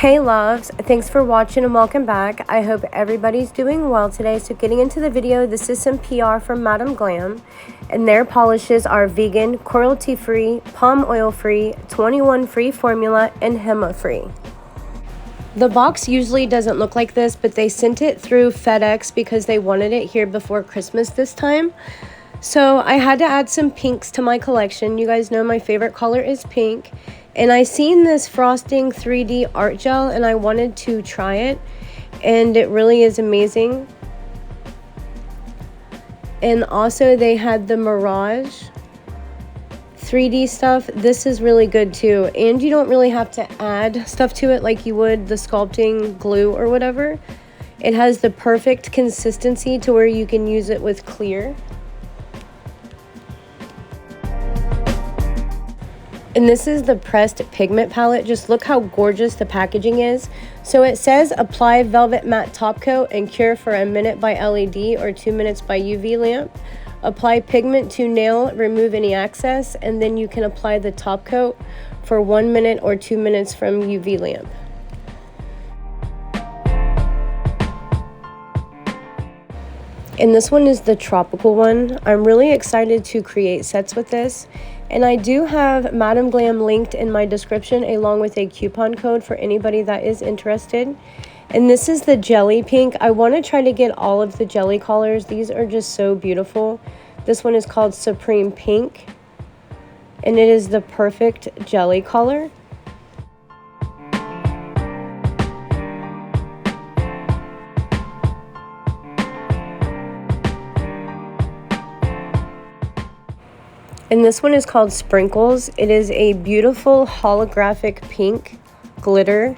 Hey loves, thanks for watching and welcome back. I hope everybody's doing well today. So getting into the video, this is some PR from Madam Glam, and their polishes are vegan, cruelty-free, palm oil-free, 21 free formula, and HEMA-free. The box usually doesn't look like this, but they sent it through FedEx because they wanted it here before Christmas this time. So I had to add some pinks to my collection. You guys know my favorite color is pink. And I seen this frosting 3D art gel and I wanted to try it. And it really is amazing. And also they had the Mirage 3D stuff. This is really good too. And you don't really have to add stuff to it like you would the sculpting glue or whatever. It has the perfect consistency to where you can use it with clear. And this is the pressed pigment palette. Just look how gorgeous the packaging is. So it says apply velvet matte top coat and cure for a minute by LED or 2 minutes by UV lamp. Apply pigment to nail, remove any excess, and then you can apply the top coat for 1 minute or 2 minutes from UV lamp. And this one is the tropical one. I'm really excited to create sets with this. And I do have Madam Glam linked in my description along with a coupon code for anybody that is interested. And this is the jelly pink. I want to try to get all of the jelly colors. These are just so beautiful. This one is called Supreme Pink. And it is the perfect jelly color. And this one is called Sprinkles. It is a beautiful holographic pink glitter.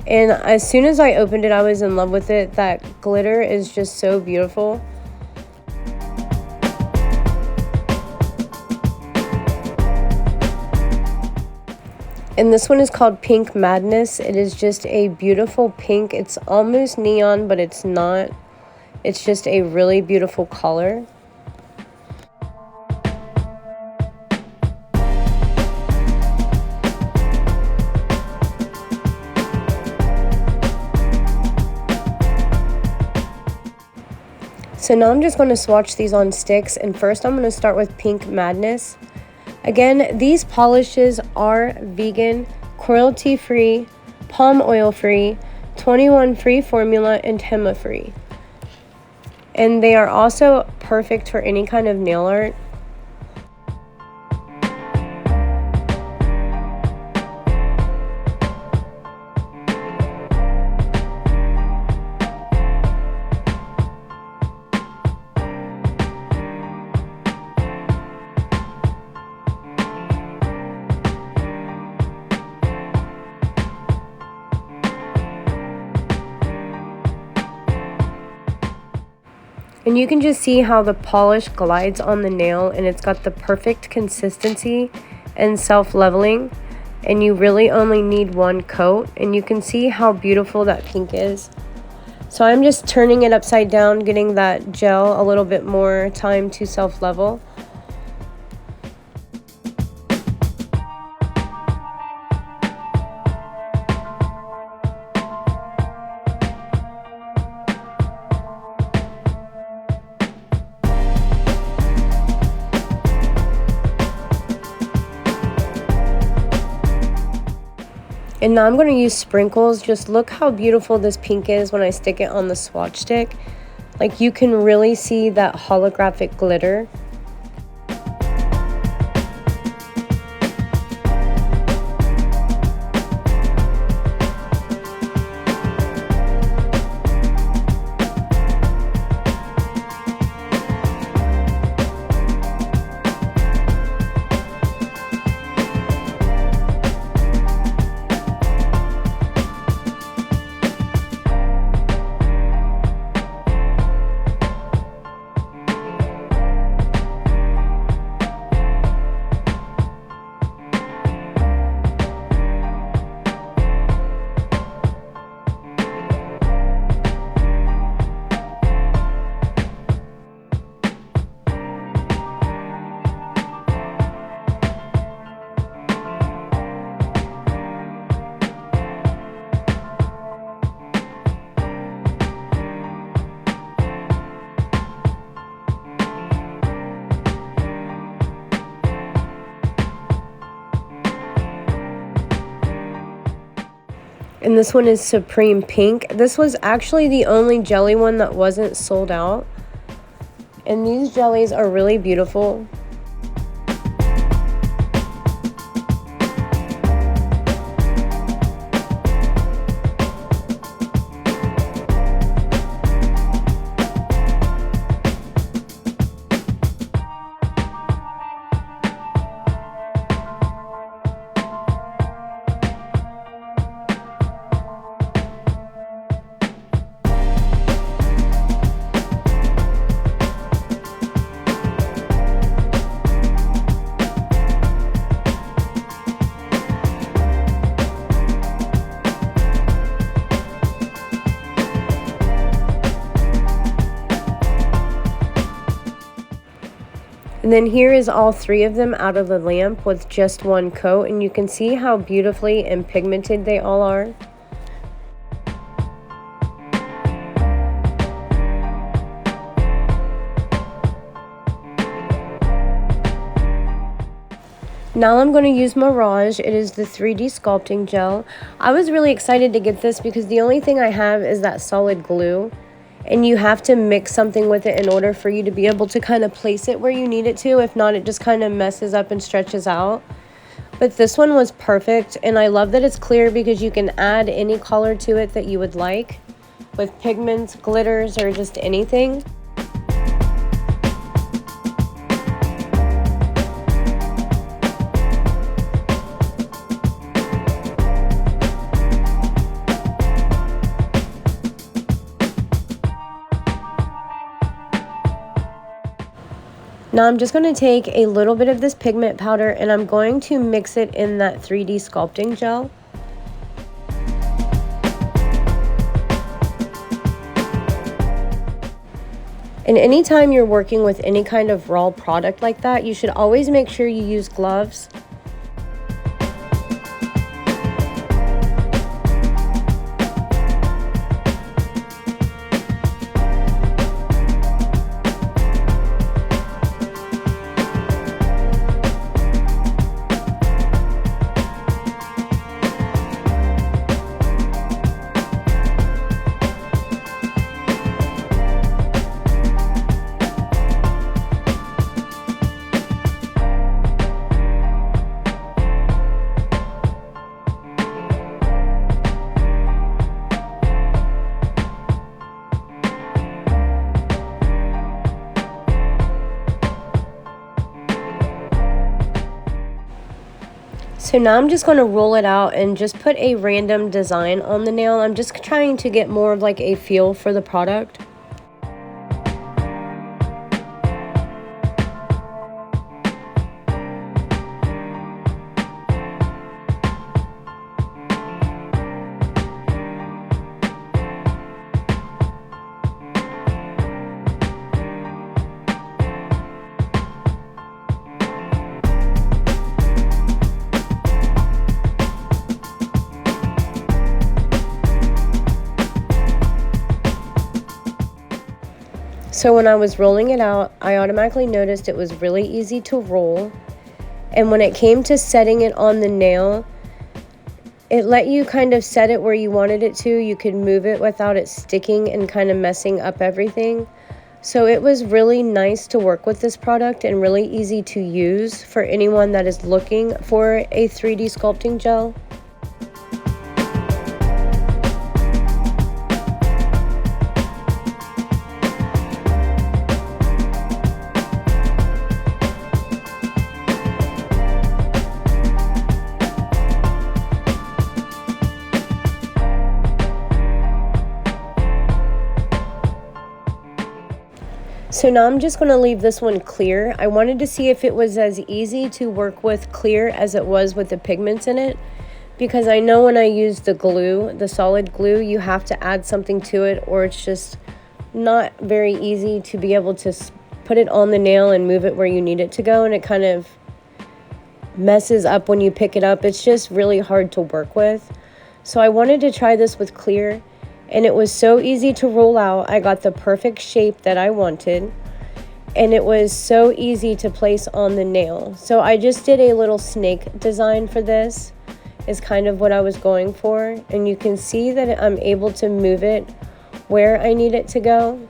And as soon as I opened it, I was in love with it. That glitter is just so beautiful. And this one is called Pink Madness. It is just a beautiful pink. It's almost neon, but it's not. It's just a really beautiful color. So now I'm just going to swatch these on sticks, and first I'm going to start with Pink Madness. Again, these polishes are vegan, cruelty-free, palm oil-free, 21 free formula, and HEMA-free. And they are also perfect for any kind of nail art. And you can just see how the polish glides on the nail, and it's got the perfect consistency and self-leveling, and you really only need one coat, and you can see how beautiful that pink is. So I'm just turning it upside down, getting that gel a little bit more time to self-level. And now I'm going to use Sprinkles. Just look how beautiful this pink is when I stick it on the swatch stick. Like, you can really see that holographic glitter. And this one is Supreme Pink. This was actually the only jelly one that wasn't sold out. And these jellies are really beautiful. And then here is all three of them out of the lamp with just one coat, and you can see how beautifully and pigmented they all are. Now I'm going to use Mirage. It is the 3D sculpting gel. I was really excited to get this because the only thing I have is that solid glue. And you have to mix something with it in order for you to be able to kind of place it where you need it to. If not, it just kind of messes up and stretches out. But this one was perfect, and I love that it's clear because you can add any color to it that you would like with pigments, glitters, or just anything. Now I'm just going to take a little bit of this pigment powder and I'm going to mix it in that 3D sculpting gel. And anytime you're working with any kind of raw product like that, you should always make sure you use gloves. So now I'm just going to roll it out and just put a random design on the nail. I'm just trying to get more of like a feel for the product. So when I was rolling it out, I automatically noticed it was really easy to roll. And when it came to setting it on the nail, it let you kind of set it where you wanted it to. You could move it without it sticking and kind of messing up everything. So it was really nice to work with this product and really easy to use for anyone that is looking for a 3D sculpting gel. So now I'm just going to leave this one clear. I wanted to see if it was as easy to work with clear as it was with the pigments in it, because I know when I use the glue, the solid glue, you have to add something to it or it's just not very easy to be able to put it on the nail and move it where you need it to go, and it kind of messes up when you pick it up. It's just really hard to work with. So I wanted to try this with clear. And it was so easy to roll out. I got the perfect shape that I wanted. And it was so easy to place on the nail. So I just did a little snake design for this. is kind of what I was going for, and you can see that I'm able to move it where I need it to go.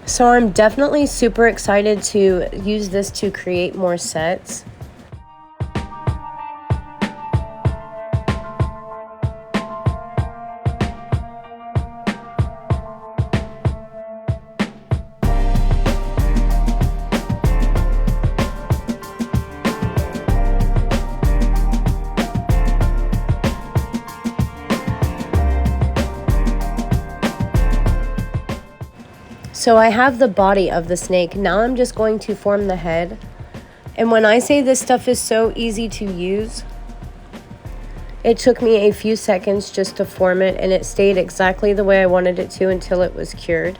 So I'm definitely super excited to use this to create more sets. So I have the body of the snake. Now I'm just going to form the head. And when I say this stuff is so easy to use, it took me a few seconds just to form it, and it stayed exactly the way I wanted it to until it was cured.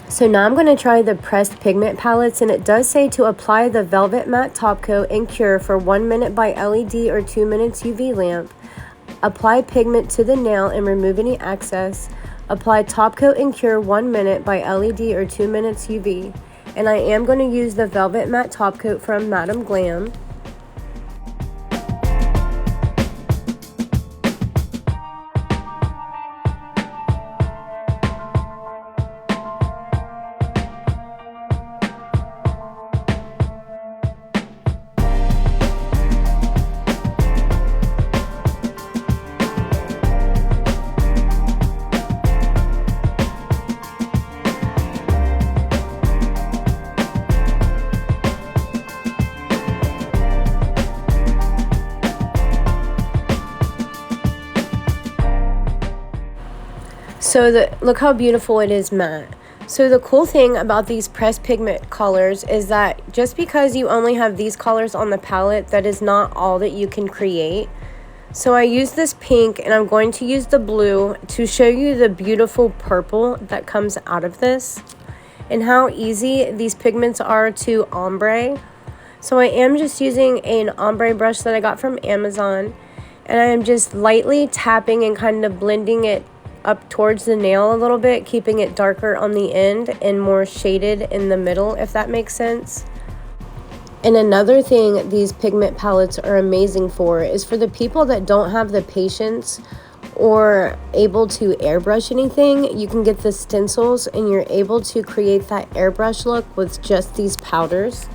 So now I'm going to try the pressed pigment palettes, and it does say to apply the velvet matte top coat and cure for 1 minute by LED or 2 minutes UV lamp. Apply pigment to the nail and remove any excess. Apply top coat and cure 1 minute by LED or 2 minutes UV. And I am going to use the velvet matte top coat from Madam Glam. So look how beautiful it is matte. So the cool thing about these pressed pigment colors is that just because you only have these colors on the palette, that is not all that you can create. So I use this pink, and I'm going to use the blue to show you the beautiful purple that comes out of this and how easy these pigments are to ombre. So I am just using an ombre brush that I got from Amazon, and I am just lightly tapping and kind of blending it up towards the nail a little bit, keeping it darker on the end and more shaded in the middle, if that makes sense. And another thing these pigment palettes are amazing for is for the people that don't have the patience or able to airbrush anything. You can get the stencils and you're able to create that airbrush look with just these powders.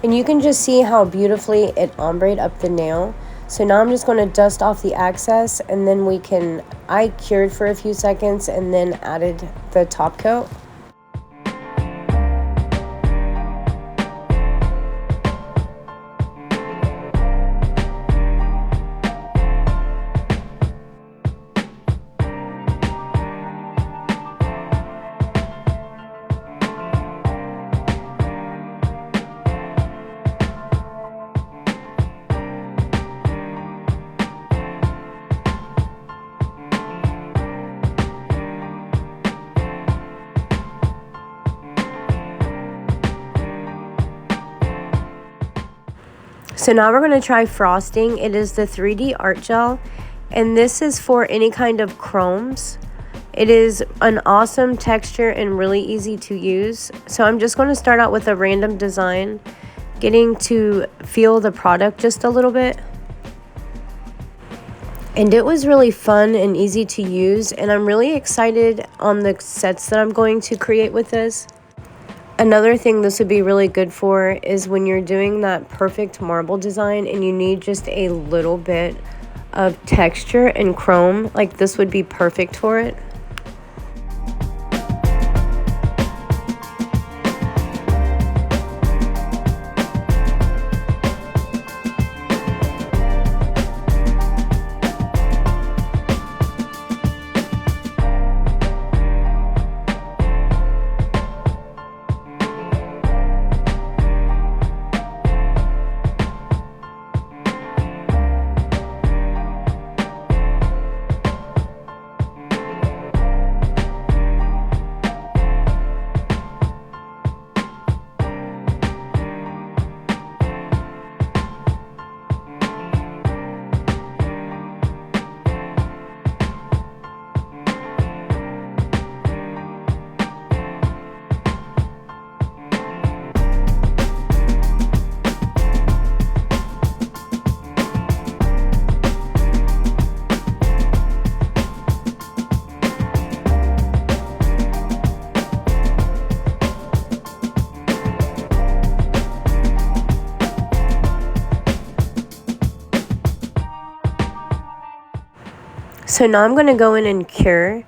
And you can just see how beautifully it ombreed up the nail. So now I'm just going to dust off the excess, and then I cured for a few seconds and then added the top coat. So now we're going to try frosting. It is the 3D art gel, and this is for any kind of chromes. It is an awesome texture and really easy to use. So I'm just going to start out with a random design, getting to feel the product just a little bit. And it was really fun and easy to use, and I'm really excited on the sets that I'm going to create with this. Another thing this would be really good for is when you're doing that perfect marble design and you need just a little bit of texture and chrome, like this would be perfect for it. So now I'm going to go in and cure,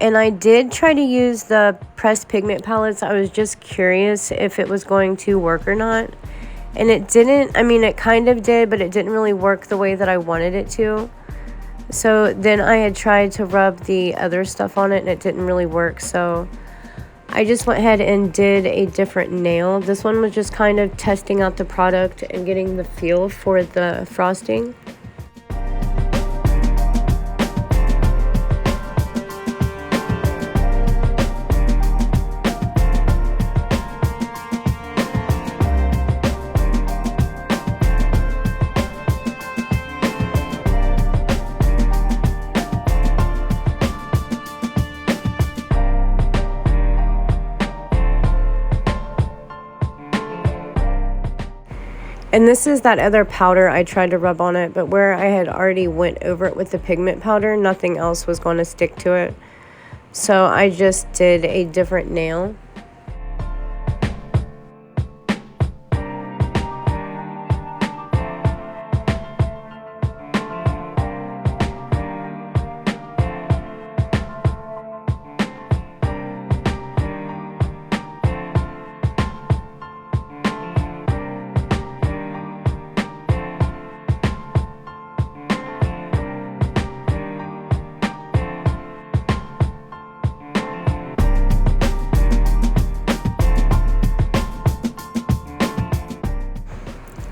and I did try to use the pressed pigment palettes. I was just curious if it was going to work or not, and it didn't. I mean, it kind of did, but it didn't really work the way that I wanted it to. So then I had tried to rub the other stuff on it, and it didn't really work, so I just went ahead and did a different nail. This one was just kind of testing out the product and getting the feel for the frosting. And this is that other powder I tried to rub on it, but where I had already went over it with the pigment powder, nothing else was going to stick to it. So I just did a different nail.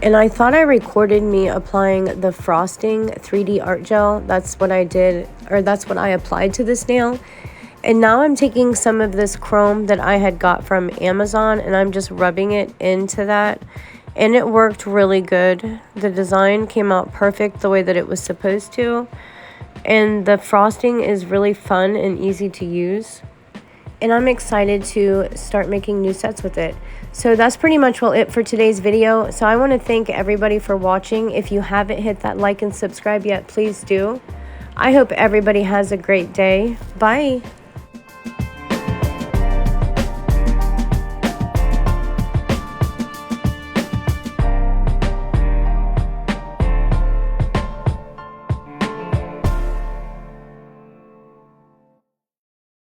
And I thought I recorded me applying the frosting 3D art gel. That's what I did, or that's what I applied to this nail. And now I'm taking some of this chrome that I had got from Amazon, and I'm just rubbing it into that. And it worked really good. The design came out perfect the way that it was supposed to. And the frosting is really fun and easy to use. And I'm excited to start making new sets with it. So that's pretty much it for today's video. So I want to thank everybody for watching. If you haven't hit that like and subscribe yet, please do. I hope everybody has a great day. Bye.